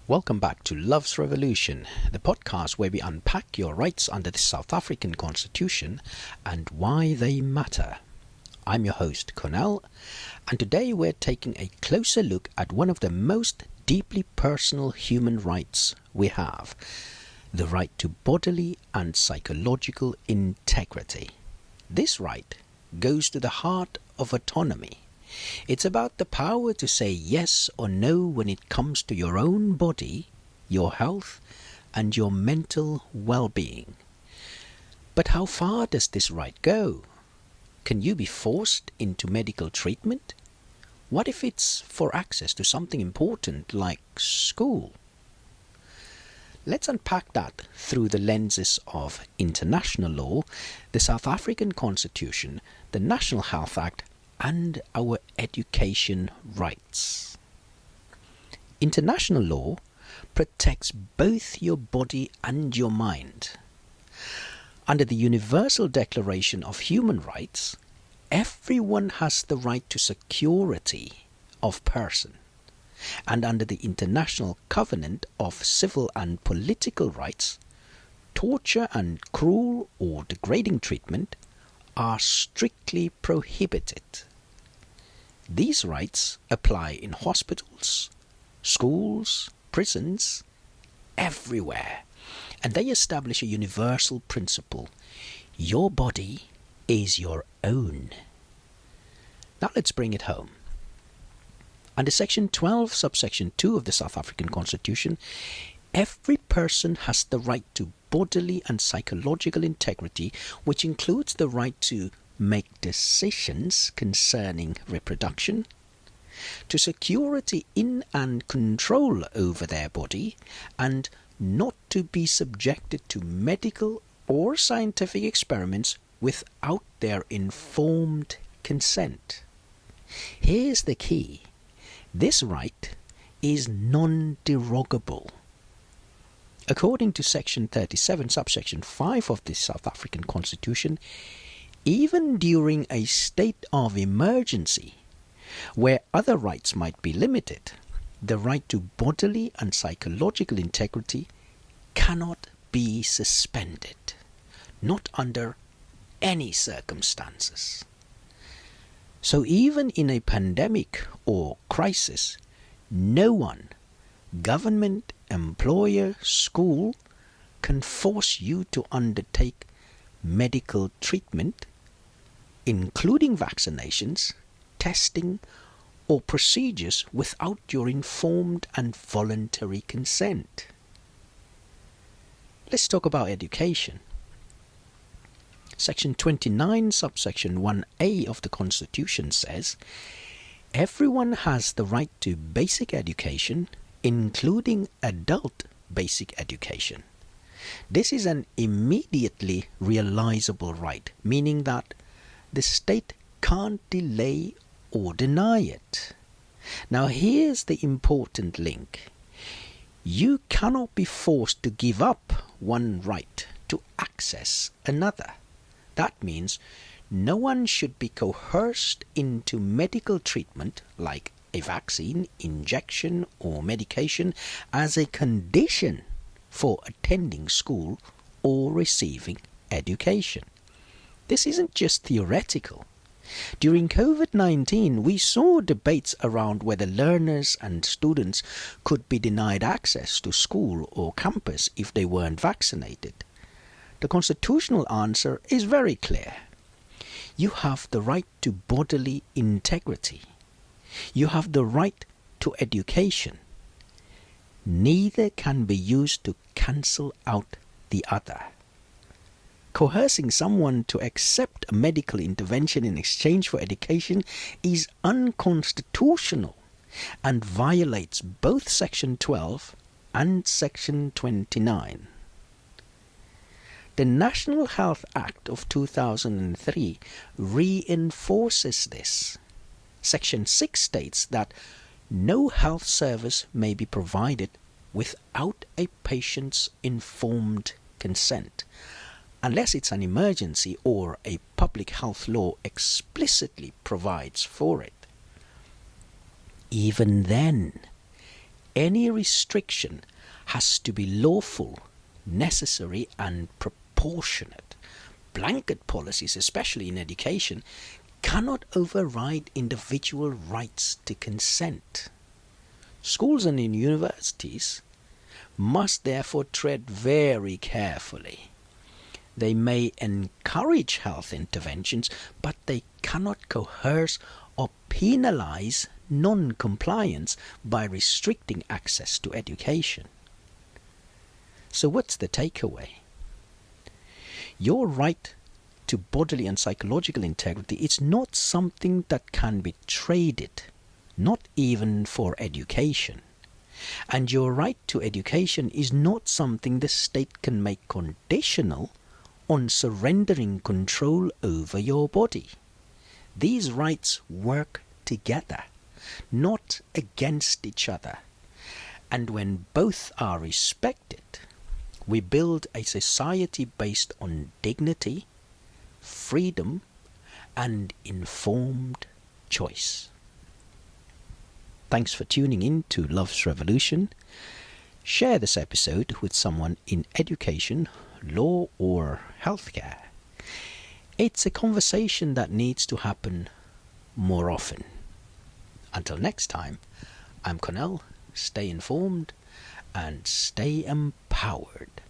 Welcome back to Love's Revolution, the podcast where we unpack your rights under the South African Constitution and why they matter. I'm your host, Cornell, and today we're taking a closer look at one of the most deeply personal human rights we have, the right to bodily and psychological integrity. This right goes to the heart of autonomy. It's about the power to say yes or no when it comes to your own body, your health, and your mental well-being. But how far does this right go? Can you be forced into medical treatment? What if it's for access to something important like school? Let's unpack that through the lenses of international law, the South African Constitution, the National Health Act, and our education rights. International law protects both your body and your mind. Under the Universal Declaration of Human Rights, everyone has the right to security of person. And under the International Covenant of Civil and Political Rights, torture and cruel or degrading treatment are strictly prohibited. These rights apply in hospitals, schools, prisons, everywhere, and they establish a universal principle. Your body is your own. Now let's bring it home. Under Section 12, subsection 2 of the South African Constitution, every person has the right to bodily and psychological integrity, which includes the right to make decisions concerning reproduction, to security in and control over their body, and not to be subjected to medical or scientific experiments without their informed consent. Here's the key. This right is non-derogable. According to Section 37, subsection 5 of the South African Constitution, even during a state of emergency, where other rights might be limited, the right to bodily and psychological integrity cannot be suspended, not under any circumstances. So even in a pandemic or crisis, no one, government, employer, school, can force you to undertake medical treatment, including vaccinations, testing, or procedures without your informed and voluntary consent. Let's talk about education. Section 29, subsection 1A of the Constitution says, everyone has the right to basic education, including adult basic education. This is an immediately realizable right, meaning that the state can't delay or deny it. Now here's the important link. You cannot be forced to give up one right to access another. That means no one should be coerced into medical treatment like a vaccine, injection, or medication as a condition for attending school or receiving education. This isn't just theoretical. During COVID-19, we saw debates around whether learners and students could be denied access to school or campus if they weren't vaccinated. The constitutional answer is very clear. You have the right to bodily integrity. You have the right to education. Neither can be used to cancel out the other. Coercing someone to accept a medical intervention in exchange for education is unconstitutional and violates both Section 12 and Section 29. The National Health Act of 2003 reinforces this. Section 6 states that no health service may be provided without a patient's informed consent, unless it's an emergency or a public health law explicitly provides for it. Even then, Any restriction has to be lawful, necessary, and proportionate. Blanket policies, especially in education, cannot override individual rights to consent. Schools and universities must therefore tread very carefully. They may encourage health interventions, but they cannot coerce or penalize non-compliance by restricting access to education. So what's the takeaway? Your right to bodily and psychological integrity is not something that can be traded, not even for education. And your right to education is not something the state can make conditional on surrendering control over your body. These rights work together, not against each other. And when both are respected, we build a society based on dignity, freedom, and informed choice. Thanks for tuning in to Love's Revolution. Share this episode with someone in education, law, or healthcare. It's a conversation that needs to happen more often. Until next time, I'm Connell. Stay informed and stay empowered.